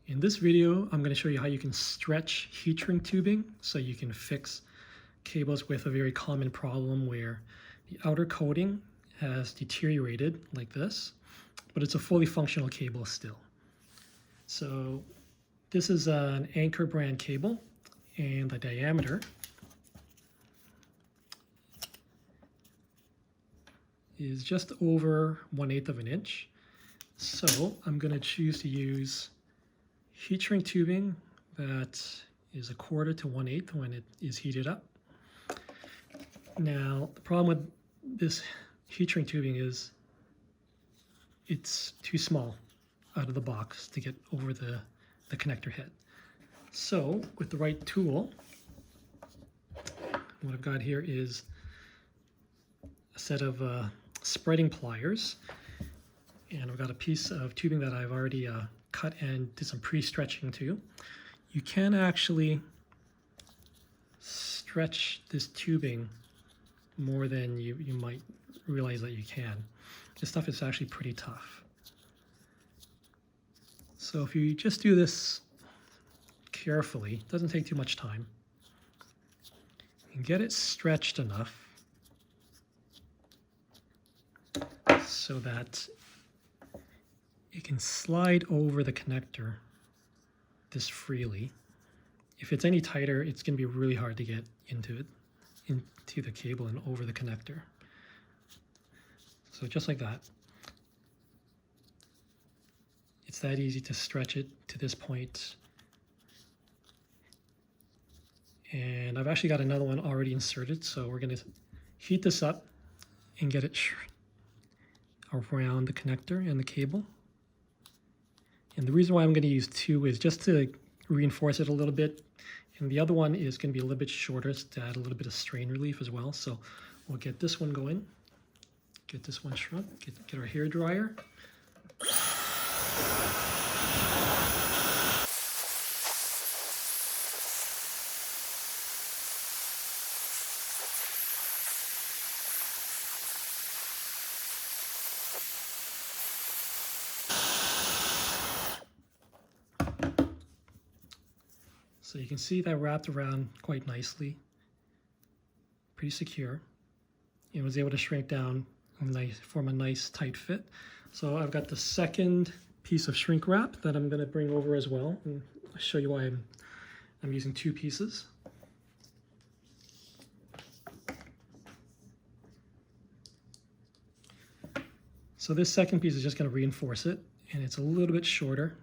In this video, I'm going to show you how you can stretch heat shrink tubing so you can fix cables with a very common problem where the outer coating has deteriorated like this, but it's a fully functional cable still. So this is an Anchor brand cable, and the diameter is just over 1/8 of an inch. So I'm going to choose to use heat shrink tubing that is 1/4 to 1/8 when it is heated up. Now the problem with this heat shrink tubing is it's too small out of the box to get over the connector head. So with the right tool, what I've got here is a set of spreading pliers, and I've got a piece of tubing that I've already cut and did some pre-stretching to. You can actually stretch this tubing more than you might realize that you can. This stuff is actually pretty tough. So if you just do this carefully, it doesn't take too much time, and get it stretched enough so that it can slide over the connector this freely. If it's any tighter, it's going to be really hard to get into the cable and over the connector. So just like that. It's that easy to stretch it to this point. And I've actually got another one already inserted, so we're going to heat this up and get it around the connector and the cable. And the reason why I'm going to use two is just to reinforce it a little bit. And the other one is going to be a little bit shorter to add a little bit of strain relief as well. So we'll get this one going, get this one shrunk, get our hair dryer. So you can see that wrapped around quite nicely, pretty secure, and was able to shrink down and form a nice tight fit. So I've got the second piece of shrink wrap that I'm going to bring over as well, and I'll show you why I'm using two pieces. So this second piece is just going to reinforce it, and it's a little bit shorter.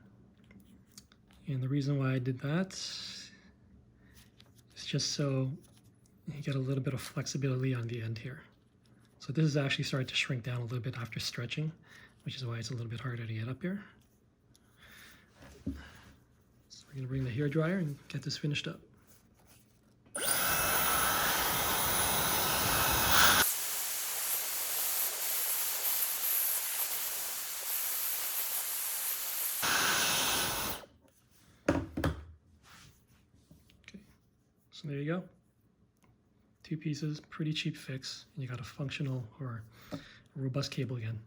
And the reason why I did that is just so you get a little bit of flexibility on the end here. So this is actually starting to shrink down a little bit after stretching, which is why it's a little bit harder to get up here. So we're going to bring the hair dryer and get this finished up. So there you go. Two pieces, pretty cheap fix, and you got a functional or a robust cable again.